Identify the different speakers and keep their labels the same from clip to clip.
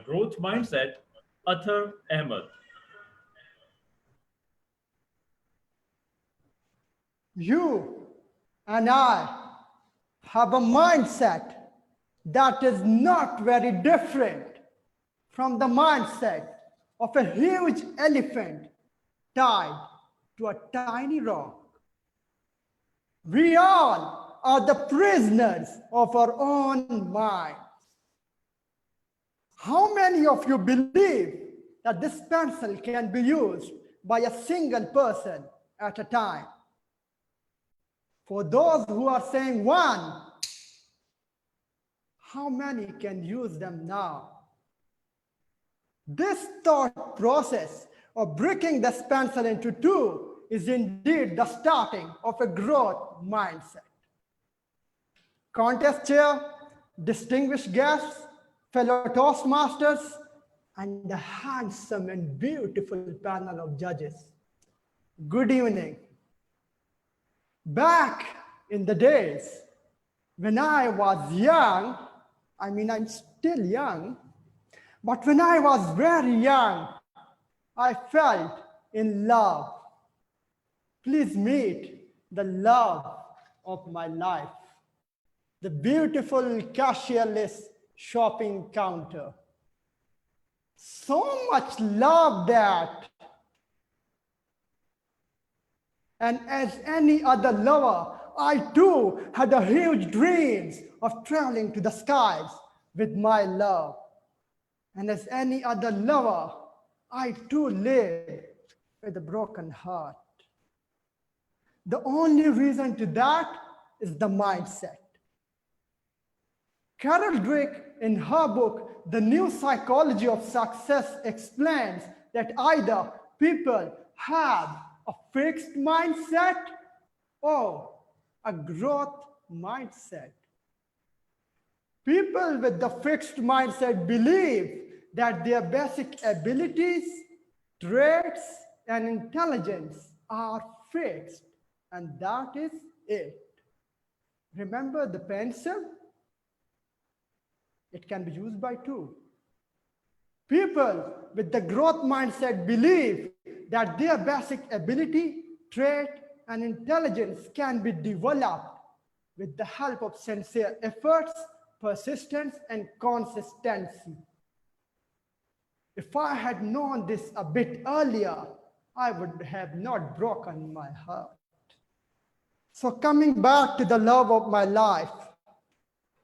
Speaker 1: growth mindset, Athar Ahmad.
Speaker 2: You and I have a mindset that is not very different from the mindset of a huge elephant tied to a tiny rock. We all are the prisoners of our own minds. How many of you believe that this pencil can be used by a single person at a time? For those who are saying one, how many can use them now? This thought process of breaking this pencil into two is indeed the starting of a growth mindset. Contest chair, distinguished guests, fellow Toastmasters, and the handsome and beautiful panel of judges. Good evening. Back in the days when I was young, I'm still young, but when I was very young, I felt in love. Please meet the love of my life, the beautiful cashierless shopping counter. So much love that. And as any other lover, I too had a huge dreams of traveling to the skies with my love. And as any other lover, I too live with a broken heart. The only reason to that is the mindset. Carol Dweck, in her book, The New Psychology of Success, explains that either people have a fixed mindset or a growth mindset. People with the fixed mindset believe that their basic abilities, traits, and intelligence are fixed, and that is it. Remember the pencil? It can be used by two. People with the growth mindset believe that their basic ability, trait, and intelligence can be developed with the help of sincere efforts, persistence, and consistency. If I had known this a bit earlier, I would have not broken my heart. So coming back to the love of my life,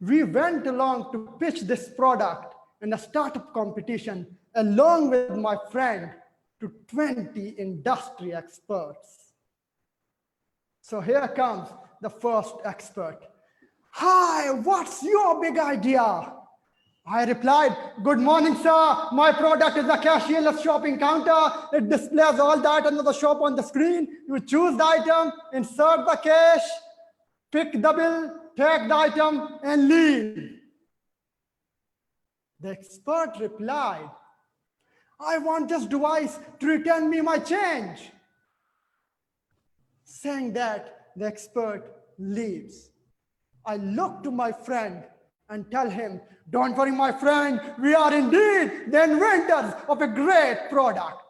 Speaker 2: we went along to pitch this product in a startup competition along with my friend to 20 industry experts. So here comes the first expert. Hi, what's your big idea? I replied, good morning, sir. My product is a cashierless shopping counter. It displays all the items of the shop on the screen. You choose the item, insert the cash, pick the bill, take the item, and leave. The expert replied, I want this device to return me my change. Saying that, the expert leaves. I look to my friend and tell him, don't worry, my friend, we are indeed the inventors of a great product.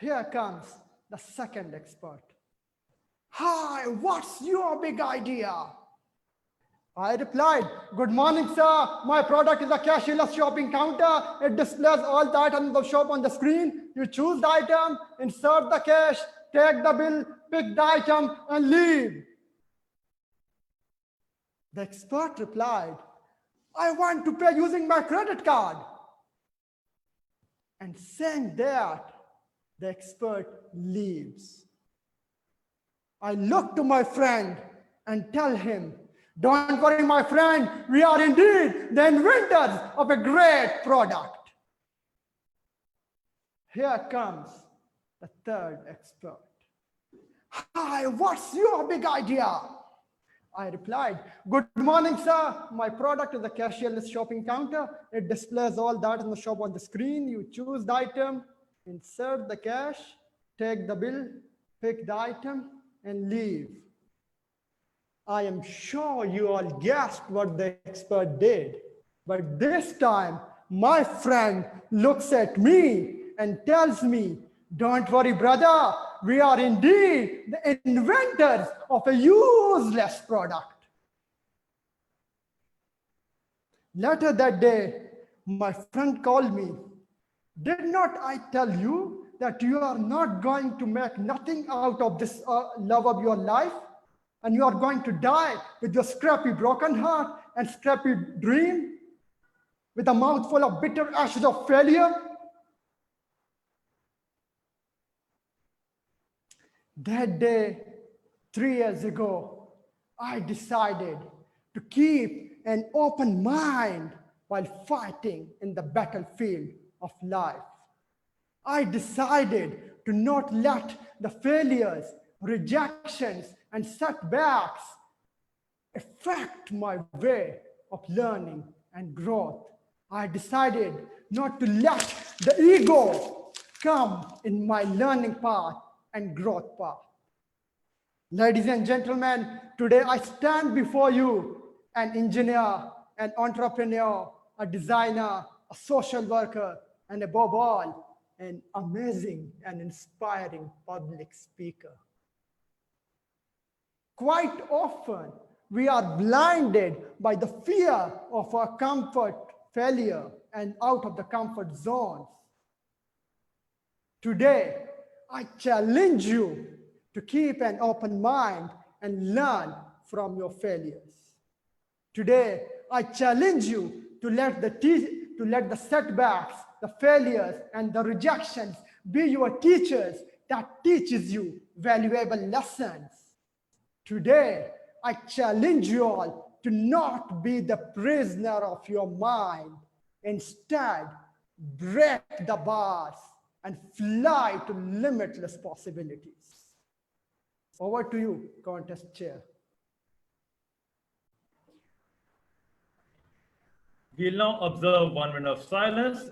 Speaker 2: Here comes the second expert. Hi, what's your big idea? I replied, good morning, sir. My product is a cashierless shopping counter. It displays all the items of the shop on the screen. You choose the item, insert the cash, take the bill, pick the item, and leave. The expert replied, I want to pay using my credit card. And saying that, the expert leaves. I look to my friend and tell him, don't worry, my friend, we are indeed the inventors of a great product. Here comes the third expert. Hi, what's your big idea? I replied, good morning, sir. My product is a cashierless shopping counter. It displays all that in the shop on the screen. You choose the item, insert the cash, take the bill, pick the item, and leave. I am sure you all guessed what the expert did. But this time, my friend looks at me and tells me, "Don't worry, brother, we are indeed the inventors of a useless product." Later that day, my friend called me. "Did not I tell you that you are not going to make nothing out of this love of your life? And you are going to die with your scrappy broken heart and scrappy dream, with a mouthful of bitter ashes of failure?" That day, 3 years ago, I decided to keep an open mind while fighting in the battlefield of life. I decided to not let the failures, rejections, and setbacks affect my way of learning and growth. I decided not to let the ego come in my learning path and growth path. Ladies and gentlemen, today I stand before you, an engineer, an entrepreneur, a designer, a social worker, and above all, an amazing and inspiring public speaker. Quite often, we are blinded by the fear of our comfort, failure, and out of the comfort zones. Today, I challenge you to keep an open mind and learn from your failures. Today, I challenge you to let the setbacks, the failures, and the rejections be your teachers that teaches you valuable lessons. Today, I challenge you all to not be the prisoner of your mind. Instead, break the bars and fly to limitless possibilities. Over to you, contest chair.
Speaker 1: We'll now observe 1 minute of silence